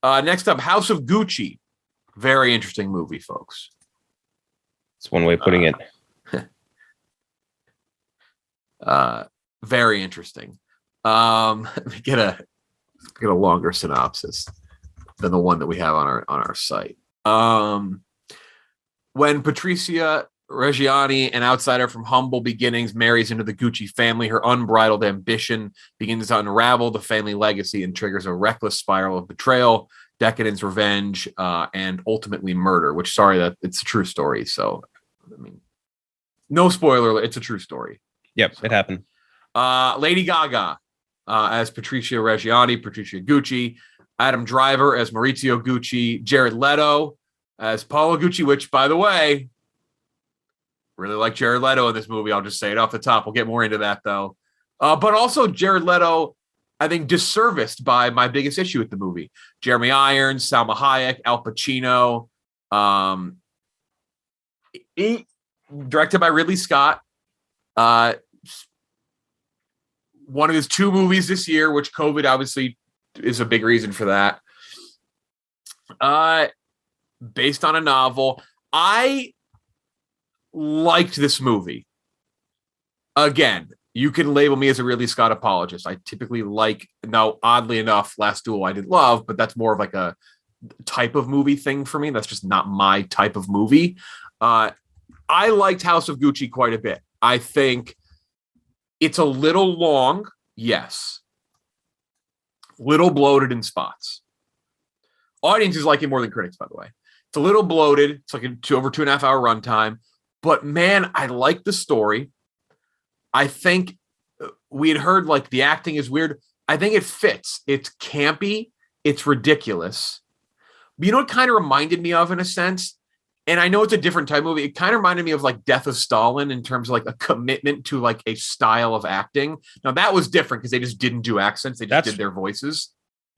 Next up, House of Gucci. Very interesting movie, folks. That's one way of putting it. Very interesting. Let me get a longer synopsis than the one that we have on our site. When Patricia Reggiani, an outsider from humble beginnings, marries into the Gucci family, her unbridled ambition begins to unravel the family legacy and triggers a reckless spiral of betrayal, decadence, revenge, and ultimately murder, which, sorry, that it's a true story. So, I mean, no spoiler. It's a true story. Yep, it happened. Lady Gaga as Patricia Reggiani, Patricia Gucci, Adam Driver as Maurizio Gucci, Jared Leto as Paolo Gucci, which, by the way, really like Jared Leto in this movie. I'll just say it off the top. We'll get more into that, though. But also Jared Leto, I think, disserviced by my biggest issue with the movie. Jeremy Irons, Salma Hayek, Al Pacino. Directed by Ridley Scott. One of his 2 movies this year, which COVID obviously is a big reason for that. Based on a novel. I liked this movie. Again, you can label me as a Ridley Scott apologist. I typically like, now oddly enough, Last Duel I did love, but that's more of like a type of movie thing for me. That's just not my type of movie. I liked House of Gucci quite a bit. I think it's a little long, yes. Little bloated in spots. Audiences like it more than critics, by the way. It's a little bloated. It's like over 2.5 hour runtime. But man, I like the story. I think we had heard like the acting is weird. I think it fits. It's campy. It's ridiculous. But you know what kind of reminded me of in a sense? And I know it's a different type of movie. It kind of reminded me of like Death of Stalin in terms of like a commitment to like a style of acting. Now that was different because they just didn't do accents. They just did their voices.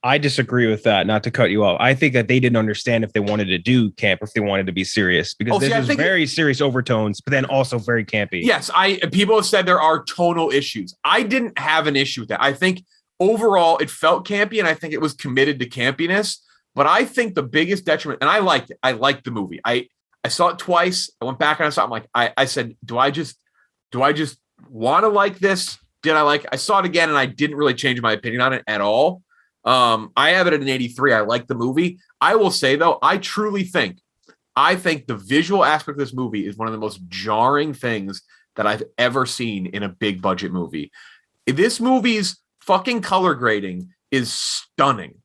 I disagree with that, not to cut you off. I think that they didn't understand if they wanted to do camp or if they wanted to be serious, because this is very serious overtones, but then also very campy. Yes, people have said there are tonal issues. I didn't have an issue with that. I think overall it felt campy, and I think it was committed to campiness. But I think the biggest detriment, and I liked it. I liked the movie. I saw it twice. I went back and I saw it. I'm like, I said, do I just want to like this? I saw it again, and I didn't really change my opinion on it at all. I have it at an 83. I like the movie. I will say, though, I think the visual aspect of this movie is one of the most jarring things that I've ever seen in a big budget movie. This movie's fucking color grading is stunning.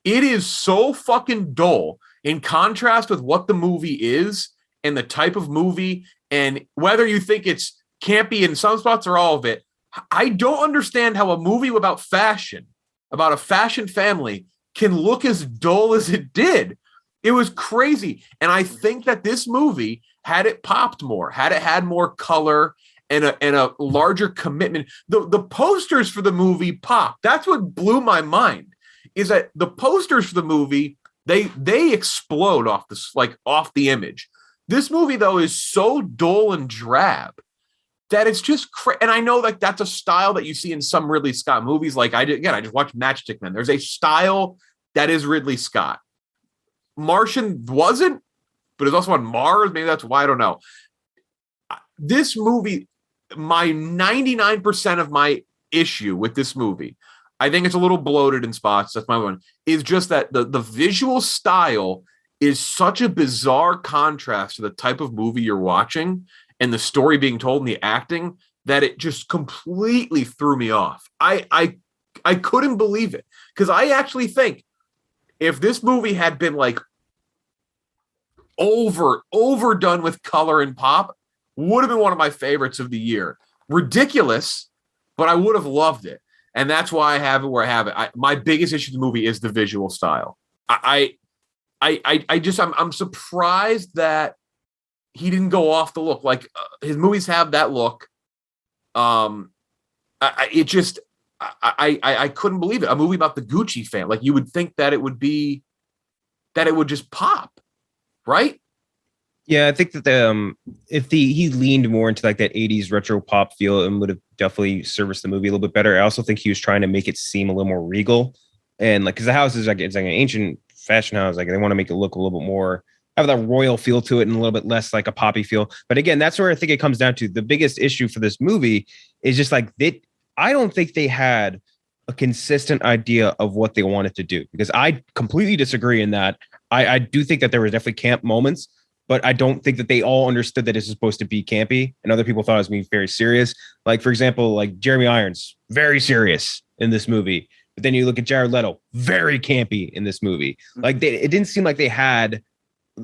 It is so fucking dull in contrast with what the movie is and the type of movie, and whether you think it's campy in some spots or all of it. I don't understand how a movie about fashion, about a fashion family, can look as dull as it did. It was crazy. And I think that this movie, had it popped more, had it had more color and a larger commitment, the posters for the movie popped. That's what blew my mind, is that the posters for the movie, they explode off the image. This movie, though, is so dull and drab that it's just and I know like that's a style that you see in some Ridley Scott movies. Like I just watched Matchstick Men. There's a style that is Ridley Scott. Martian wasn't, but it's also on Mars. Maybe that's why, I don't know. This movie, my 99% of my issue with this movie, I think it's a little bloated in spots. That's my one. Is just that the visual style is such a bizarre contrast to the type of movie you're watching and the story being told and the acting, that it just completely threw me off. I couldn't believe it, because I actually think if this movie had been like overdone with color and pop, would have been one of my favorites of the year. Ridiculous, but I would have loved it. And that's why I have it where I have it. My biggest issue with the movie is the visual style. I'm surprised that he didn't go off the look. Like his movies have that look. I couldn't believe it. A movie about the Gucci fan. Like you would think that it would just pop, right? Yeah, I think that he leaned more into like that 80s retro pop feel, and would have definitely serviced the movie a little bit better. I also think he was trying to make it seem a little more regal, and like, because the house is like, it's like an ancient fashion house. Like they want to make it look a little bit more, have that royal feel to it and a little bit less like a poppy feel. But again, that's where I think it comes down to. The biggest issue for this movie is just like I don't think they had a consistent idea of what they wanted to do, because I completely disagree in that. I do think that there were definitely camp moments, but I don't think that they all understood that it's supposed to be campy, and other people thought it was being very serious. Like, for example, like Jeremy Irons, very serious in this movie. But then you look at Jared Leto, very campy in this movie. Like it didn't seem like they had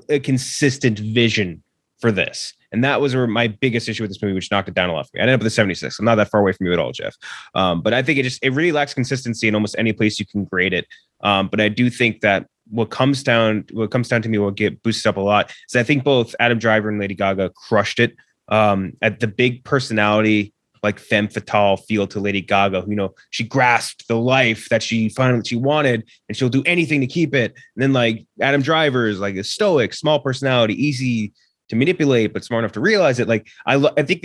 a consistent vision for this. And that was my biggest issue with this movie, which knocked it down a lot for me. I ended up with a 76. I'm not that far away from you at all, Jeff. But I think it really lacks consistency in almost any place you can grade it. But I do think that what comes down to me will get boosted up a lot is I think both Adam Driver and Lady Gaga crushed it at the big personality, like femme fatale feel to Lady Gaga. You know, she grasped the life that she wanted, and she'll do anything to keep it. And then like Adam Driver is like a stoic, small personality, easy to manipulate, but smart enough to realize it. Like I think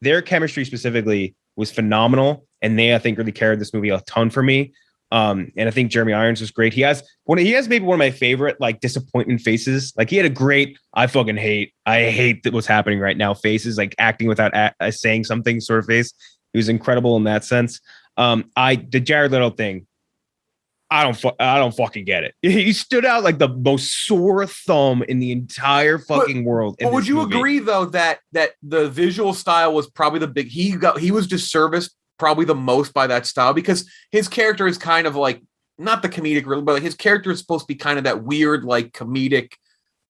their chemistry specifically was phenomenal, and I think really carried this movie a ton for me. And I think Jeremy Irons was great. He has maybe one of my favorite like disappointment faces. Like he had a great I hate what's happening right now faces, like acting without saying something sort of face. He was incredible in that sense. The Jared Leto thing, I don't fucking get it. He stood out like the most sore thumb in the entire fucking world. But would you agree though that the visual style was probably the big, he was disserviced probably the most by that style, because his character is kind of like, not the comedic really, but like his character is supposed to be kind of that weird, like comedic,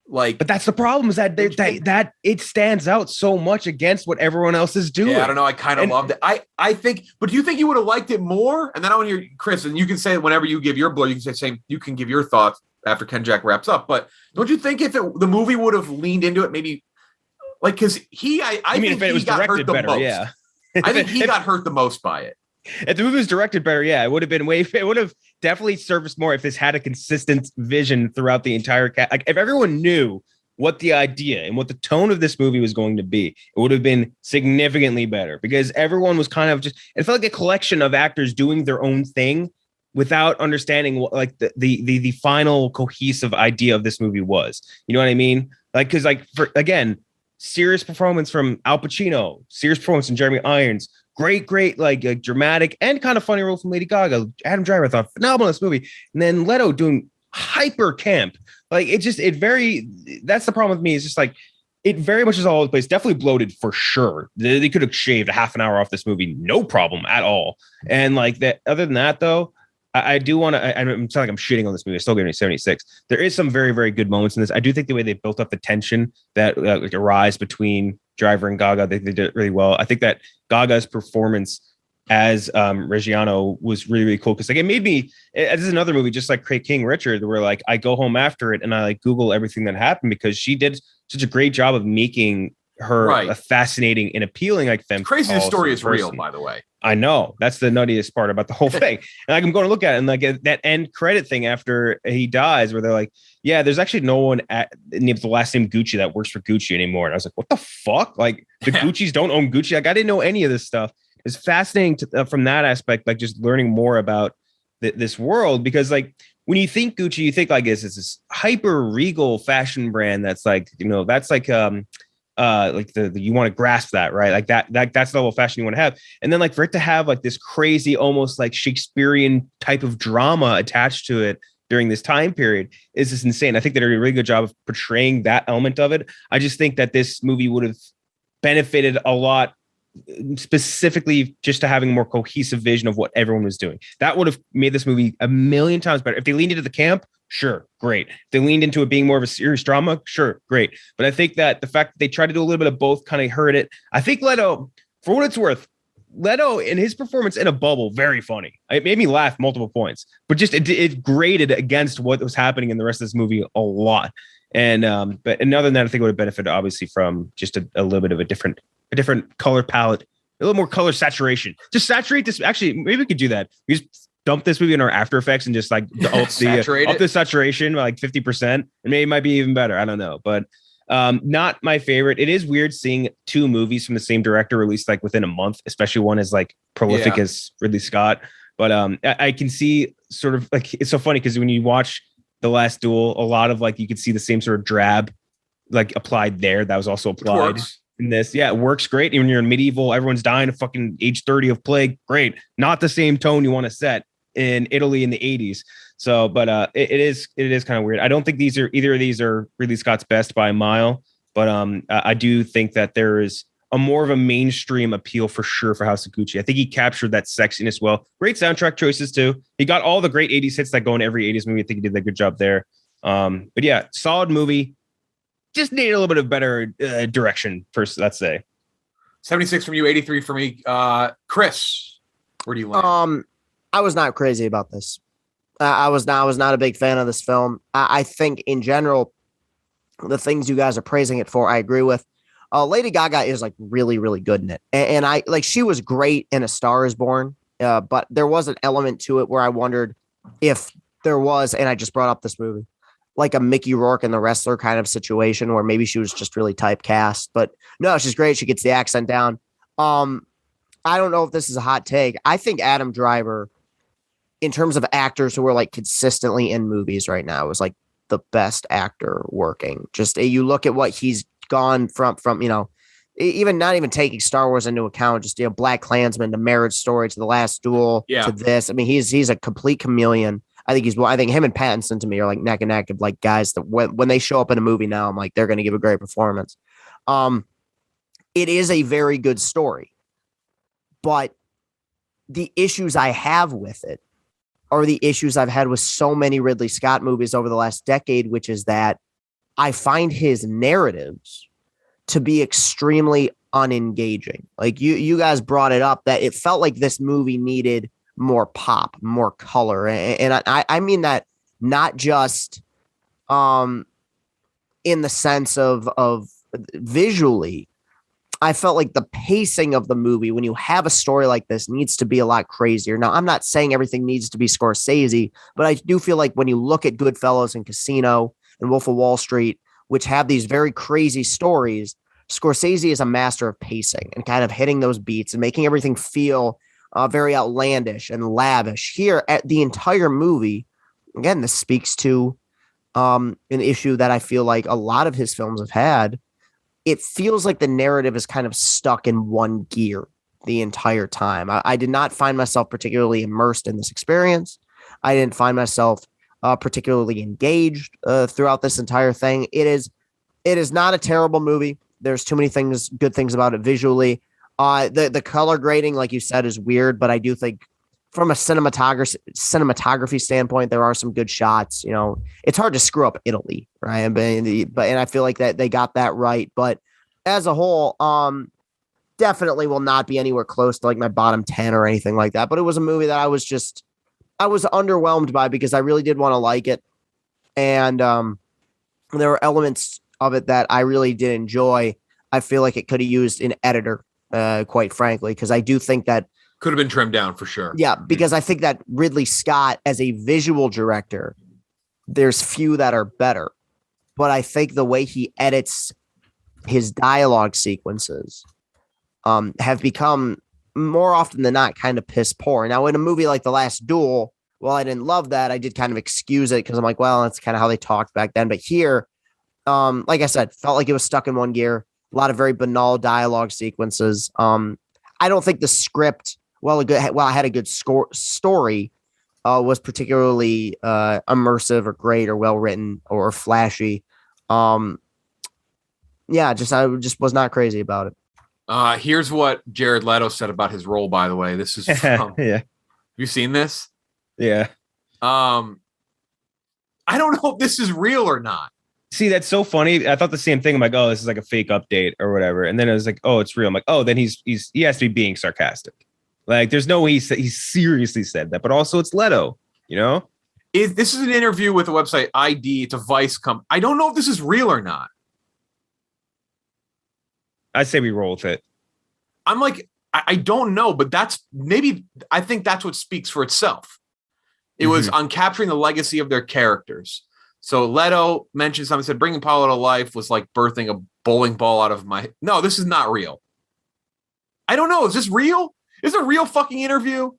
like. But that's the problem, is that that it stands out so much against what everyone else is doing. Yeah, I don't know. I kind of loved it. I think, but do you think you would have liked it more? And then I want to hear Chris, and you can say whenever you give your blow, you can say same. You can give your thoughts after KenJac wraps up. But don't you think if the movie would have leaned into it, maybe like, because I mean, if it was directed better, most. Yeah. I think he got hurt the most by it. If the movie was directed better, yeah, it would have been it would have definitely serviced more if this had a consistent vision throughout the entire like if everyone knew what the idea and what the tone of this movie was going to be, it would have been significantly better, because everyone was kind of it felt like a collection of actors doing their own thing without understanding what like the final cohesive idea of this movie was. You know what I mean? Like, because like serious performance from Al Pacino, serious performance from Jeremy Irons, great, like dramatic and kind of funny role from Lady Gaga. Adam Driver, I thought phenomenal in this movie. And then Leto doing hyper camp. Like that's the problem with me. It's just like, it very much is all over the place. Definitely bloated for sure. They could have shaved a half an hour off this movie, no problem at all. And like that, other than that though, I do want to, I'm sounding like I'm shitting on this movie. It's still giving me 76. There is some very, very good moments in this. I do think the way they built up the tension that like arise between Driver and Gaga, they did it really well. I think that Gaga's performance as Reggiano was really, really cool. Cause like it made me, this is another movie, just like King Richard, where like I go home after it and I like Google everything that happened, because she did such a great job of making her a fascinating and appealing like femme. Crazy story is real, by the way. I know, that's the nuttiest part about the whole thing. And like, I'm going to look at it and like that end credit thing after he dies, where they're like, yeah, there's actually no one named the last name Gucci that works for Gucci anymore. And I was like, what the fuck? Like the Gucci's don't own Gucci. Like I didn't know any of this stuff. It's fascinating from that aspect, like just learning more about this world, because like when you think Gucci, you think like it's this hyper regal fashion brand that's like, you know, that's like the you want to grasp that, right? Like that's the level of fashion you want to have. And then like for it to have like this crazy, almost like Shakespearean type of drama attached to it during this time period is just insane. I think they did a really good job of portraying that element of it. I just think that this movie would have benefited a lot, specifically just to having a more cohesive vision of what everyone was doing. That would have made this movie a million times better. If they leaned into the camp, sure, great. If they leaned into it being more of a serious drama, sure, great. But I think that the fact that they tried to do a little bit of both kind of hurt it. I think Leto, for what it's worth, Leto in his performance in a bubble, very funny. It made me laugh multiple points, but just it graded against what was happening in the rest of this movie a lot. And but other than that, I think it would have benefited obviously from just a little bit of a different color palette, a little more color saturation. Just saturate this. Actually, maybe we could do that. We just dump this movie in our After Effects and just like up the saturation by like 50%, and maybe it might be even better. I don't know, but not my favorite. It is weird seeing two movies from the same director released like within a month, especially one as like prolific as Ridley Scott. But I can see sort of like, it's so funny because when you watch The Last Duel, a lot of like you could see the same sort of drab like applied there. That was also applied in this. Yeah, it works great. When you're in medieval, everyone's dying of fucking age 30 of plague. Great. Not the same tone you want to set in Italy in the 80s. So, but it is kind of weird. I don't think either of these are Ridley Scott's best by a mile, but I do think that there is a more of a mainstream appeal for sure for House of Gucci. I think he captured that sexiness well. Great soundtrack choices too. He got all the great 80s hits that go in every 80s movie. I think he did a good job there. But yeah, solid movie. Just needed a little bit of better direction first, let's say. 76 from you, 83 for me. Chris, where do you land? I was not crazy about this. I was not a big fan of this film. I think in general, the things you guys are praising it for, I agree with. Lady Gaga is like really, really good in it. And I like, she was great in A Star Is Born. But there was an element to it where I wondered if there was, and I just brought up this movie, like a Mickey Rourke and the Wrestler kind of situation where maybe she was just really typecast, but no, she's great. She gets the accent down. I don't know if this is a hot take. I think Adam Driver, in terms of actors who are like consistently in movies right now, is like the best actor working. Just you look at what he's gone from, you know, even not even taking Star Wars into account, just, you know, Black Klansman to Marriage Story to The Last Duel to this. I mean, he's a complete chameleon. I think him and Pattinson to me are like neck and neck of like guys that when they show up in a movie now, I'm like, they're going to give a great performance. It is a very good story, but the issues I have with it are the issues I've had with so many Ridley Scott movies over the last decade, which is that I find his narratives to be extremely unengaging. Like you guys brought it up that it felt like this movie needed more pop, more color. And I mean that not just in the sense of visually. I felt like the pacing of the movie, when you have a story like this, needs to be a lot crazier. Now, I'm not saying everything needs to be Scorsese, but I do feel like when you look at Goodfellas and Casino and Wolf of Wall Street, which have these very crazy stories, Scorsese is a master of pacing and kind of hitting those beats and making everything feel very outlandish and lavish. Here, at the entire movie, again, this speaks to an issue that I feel like a lot of his films have had. It feels like the narrative is kind of stuck in one gear the entire time. I did not find myself particularly immersed in this experience. I didn't find myself particularly engaged throughout this entire thing. It is not a terrible movie. There's too many good things about it visually. The color grading, like you said, is weird, but I do think from a cinematography standpoint, there are some good shots. You know, it's hard to screw up Italy, right? And I feel like that they got that right. But as a whole, definitely will not be anywhere close to like my bottom 10 or anything like that. But it was a movie that I was underwhelmed by because I really did want to like it. And there were elements of it that I really did enjoy. I feel like it could have used an editor, quite frankly, because I do think that could have been trimmed down for sure. Yeah, because I think that Ridley Scott as a visual director, there's few that are better. But I think the way he edits his dialogue sequences have become more often than not kind of piss poor. Now, in a movie like The Last Duel, well, I didn't love that. I did kind of excuse it because I'm like, well, that's kind of how they talked back then. But here, like I said, felt like it was stuck in one gear. A lot of very banal dialogue sequences. I don't think the script, I had a good story, was particularly immersive or great or well written or flashy. I just was not crazy about it. Here's what Jared Leto said about his role. By the way, this is from. Yeah. You seen this? Yeah. I don't know if this is real or not. See, that's so funny. I thought the same thing. I'm like, oh, this is like a fake update or whatever. And then it was like, oh, it's real. I'm like, oh, then he has to be being sarcastic. Like, there's no way he seriously said that. But also, it's Leto. You know, this is an interview with the website ID. It's a Vice company. I don't know if this is real or not. I say we roll with it. I'm like, I don't know, but I think that's what speaks for itself. It was on capturing the legacy of their characters. So Leto mentioned something, said bringing Paulo to life was like birthing a bowling ball out of my. No, this is not real. I don't know. Is this real? Is it a real fucking interview?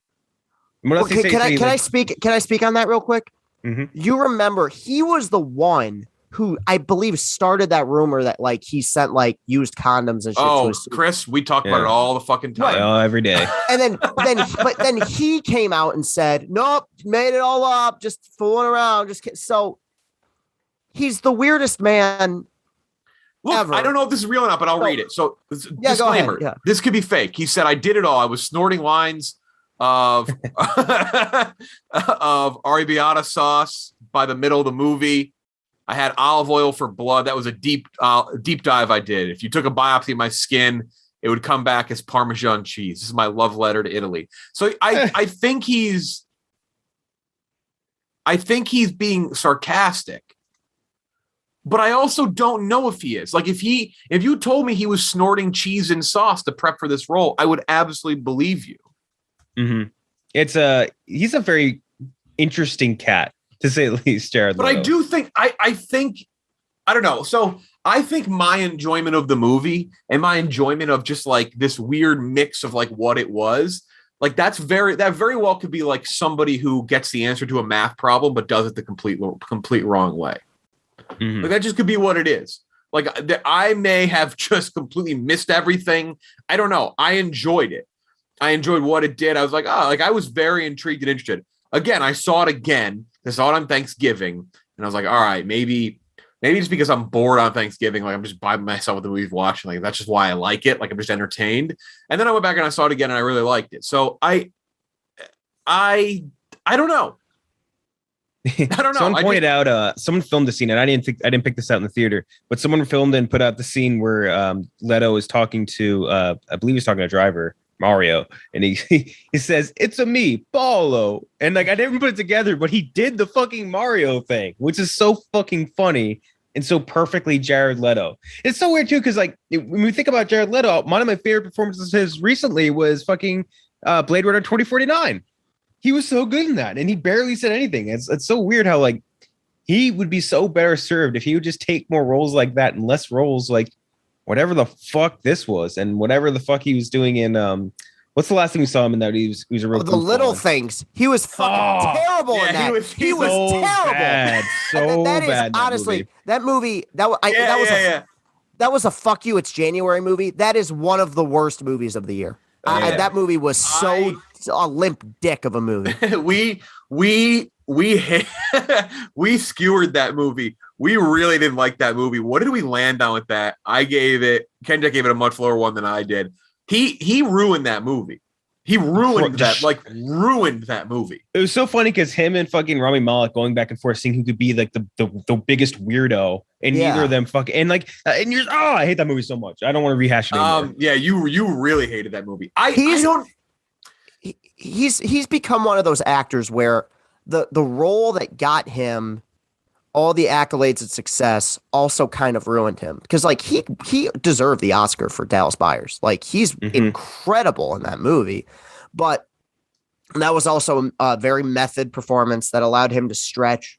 Can I speak on that real quick? You remember he was the one who I believe started that rumor that like he sent like used condoms and shit. Oh, Chris, we talk about it all the fucking time. Oh, every day. And then he came out and said, "Nope, made it all up, just fooling around, just kidding." So he's the weirdest man. Look, ever. I don't know if this is real or not, but I'll read it. So, disclaimer: go ahead. This could be fake. He said, "I did it all. I was snorting lines of of arrabbiata sauce by the middle of the movie. I had olive oil for blood. That was a deep dive I did. If you took a biopsy of my skin, it would come back as Parmesan cheese. This is my love letter to Italy." So I think he's being sarcastic, but I also don't know if he is. Like if you told me he was snorting cheese and sauce to prep for this role, I would absolutely believe you. He's a very interesting cat, to say the least, Jared Leto. But I do think I don't know. So I think my enjoyment of the movie and my enjoyment of just like this weird mix of like what it was, like that very well could be like somebody who gets the answer to a math problem but does it the complete wrong way. Like that just could be what it is. Like I may have just completely missed everything. I don't know. I enjoyed it. I enjoyed what it did. I was like, I was very intrigued and interested. Again, I saw it again. I saw it on Thanksgiving, and I was like, all right, maybe just because I'm bored on Thanksgiving, like I'm just by myself with the movie watching, like that's just why I like it. Like I'm just entertained. And then I went back and I saw it again, and I really liked it. So I don't know. I don't know. Someone pointed out, someone filmed the scene, and I didn't pick this out in the theater, but someone filmed and put out the scene where Leto is talking to, I believe he's talking to Driver, Mario, and he says, "It's a me, Paulo," and like I didn't put it together, but he did the fucking Mario thing, which is so fucking funny and so perfectly Jared Leto. It's so weird too, because like when we think about Jared Leto, one of my favorite performances of his recently was fucking Blade Runner 2049. He was so good in that, and he barely said anything. It's so weird how like he would be so better served if he would just take more roles like that and less roles like whatever the fuck this was, and whatever the fuck he was doing in what's the last thing we saw him in that? He was a real The Little Things. He was fucking terrible in that. He was so terrible. Bad, so that is bad. honestly that movie. That was a fuck you. It's January movie. That is one of the worst movies of the year. That movie was so a limp dick of a movie. we skewered that movie. We really didn't like that movie. What did we land on with that? KenJac gave it a much lower one than I did. He ruined that movie. He ruined that movie. It was so funny because him and fucking Rami Malek going back and forth, seeing who could be like the biggest weirdo, and neither of them fucking and I hate that movie so much. I don't want to rehash it anymore. Yeah, you really hated that movie. He's become one of those actors where the role that got him all the accolades and success also kind of ruined him, because like he deserved the Oscar for Dallas Buyers. Like he's incredible in that movie, but that was also a very method performance that allowed him to stretch.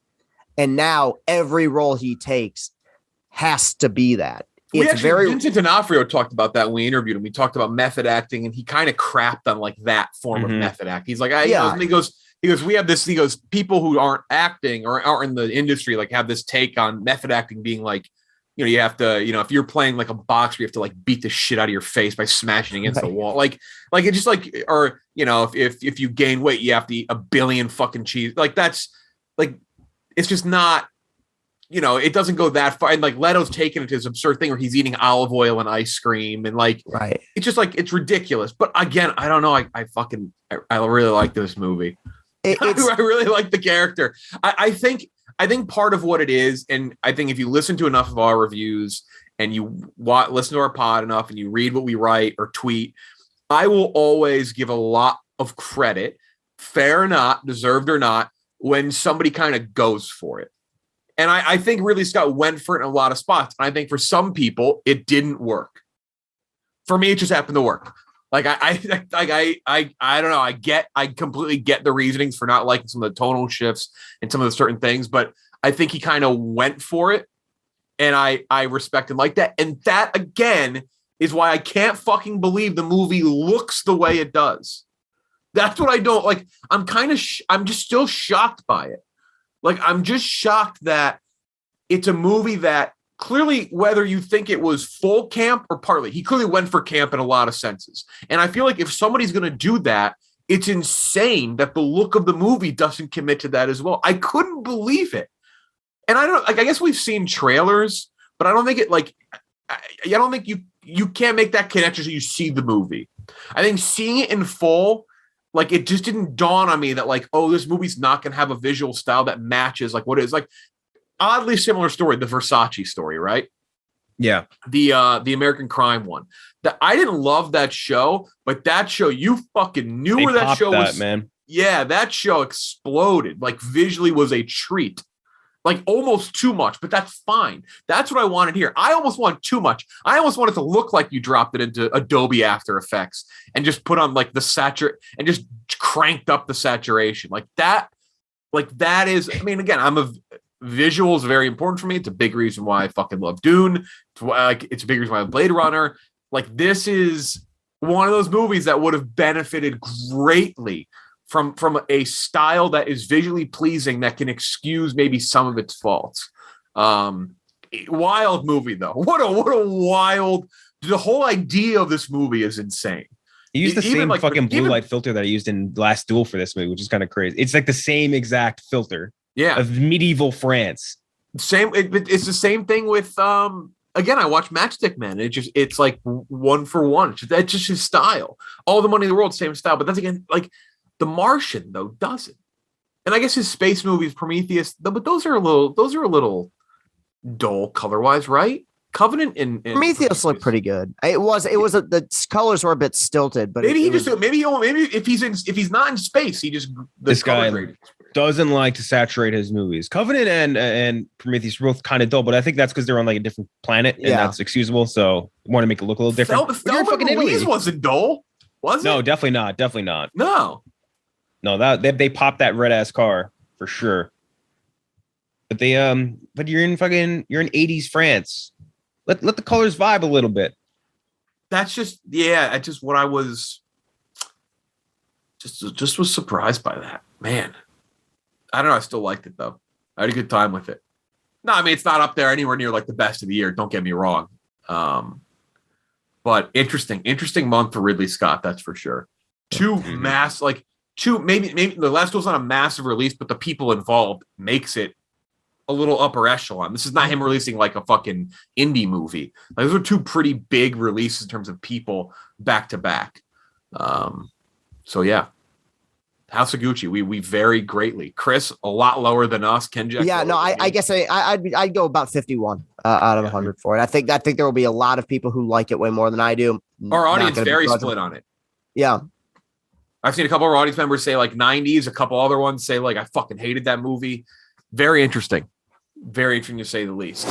And now every role he takes has to be that. Vincent D'Onofrio talked about that when we interviewed him. We talked about method acting, and he kind of crapped on like that form of method acting. He's like, he goes, we have this. He goes, people who aren't acting or aren't in the industry like have this take on method acting being like, you have to, if you're playing like a boxer, you have to like beat the shit out of your face by smashing against the wall. Like it's just like, or if you gain weight, you have to eat a billion fucking cheese. Like that's like, it's just not. It doesn't go that far. And like Leto's taken it to this absurd thing where he's eating olive oil and ice cream, and like, it's just like, it's ridiculous. But again, I don't know. I really like this movie. I really like the character. I think part of what it is, and I think if you listen to enough of our reviews and you listen to our pod enough and you read what we write or tweet, I will always give a lot of credit, fair or not, deserved or not, when somebody kind of goes for it. And I think Ridley Scott went for it in a lot of spots. And I think for some people, it didn't work. For me, it just happened to work. Like I don't know. I completely get the reasonings for not liking some of the tonal shifts and some of the certain things, but I think he kind of went for it, and I respect him like that. And that again is why I can't fucking believe the movie looks the way it does. That's what I don't like. I'm just still shocked by it. Like, I'm just shocked that it's a movie that clearly, whether you think it was full camp or partly, he clearly went for camp in a lot of senses. And I feel like if somebody's going to do that, it's insane that the look of the movie doesn't commit to that as well. I couldn't believe it. And I don't like, I guess we've seen trailers, but I don't think it like, I don't think you can't make that connection until you see the movie. I think seeing it in full, like it just didn't dawn on me that like, oh, this movie's not going to have a visual style that matches like what it is. Like oddly similar story, the Versace story, right? Yeah. The American Crime one. That I didn't love that show, but that show, you fucking knew where that show was, man. Yeah, that show exploded. Like visually was a treat. Like almost too much, but that's fine. That's what I wanted here. I almost want too much. I almost want it to look like you dropped it into Adobe After Effects and just put on like the and just cranked up the saturation. Like that is, I mean, again, visual is very important for me. It's a big reason why I fucking love Dune. It's a big reason why I love Blade Runner. Like this is one of those movies that would have benefited greatly from a style that is visually pleasing that can excuse maybe some of its faults. Wild movie though. What a wild, the whole idea of this movie is insane. He used the same like, fucking blue light filter that I used in Last Duel for this movie, which is kind of crazy. It's like the same exact filter. Yeah. Of medieval France. It's the same thing with again, I watched Matchstick Men. It's like one for one. That's just his style. All the money in the world, same style. But that's again like The Martian though doesn't. And I guess his space movies, Prometheus, but those are a little dull color wise, right? Covenant and Prometheus looked pretty good. The colors were a bit stilted, but maybe if he's not in space, he just this guy doesn't like to saturate his movies. Covenant and Prometheus were both kind of dull, but I think that's because they're on like a different planet, and that's excusable. So I want to make it look a little different. Thelma and Louise wasn't dull, was it? No, definitely not. Definitely not. No, that they popped that red ass car for sure. But but you're in 80s France. Let the colors vibe a little bit. That's just what I was just was surprised by that. Man, I don't know. I still liked it though. I had a good time with it. No, I mean, it's not up there anywhere near like the best of the year. Don't get me wrong. But interesting month for Ridley Scott. That's for sure. Maybe the Last Duel's not a massive release, but the people involved makes it a little upper echelon. This is not him releasing like a fucking indie movie. Like, those are two pretty big releases in terms of people back to back. So yeah, House of Gucci, we vary greatly. Chris, a lot lower than us. KenJac, yeah, no, I guess I'd go about 51 out of 100 for it. I think there will be a lot of people who like it way more than I do. Our audience very split on it. Yeah. I've seen a couple of our audience members say like 90s, a couple other ones say like I fucking hated that movie. Very interesting to say the least.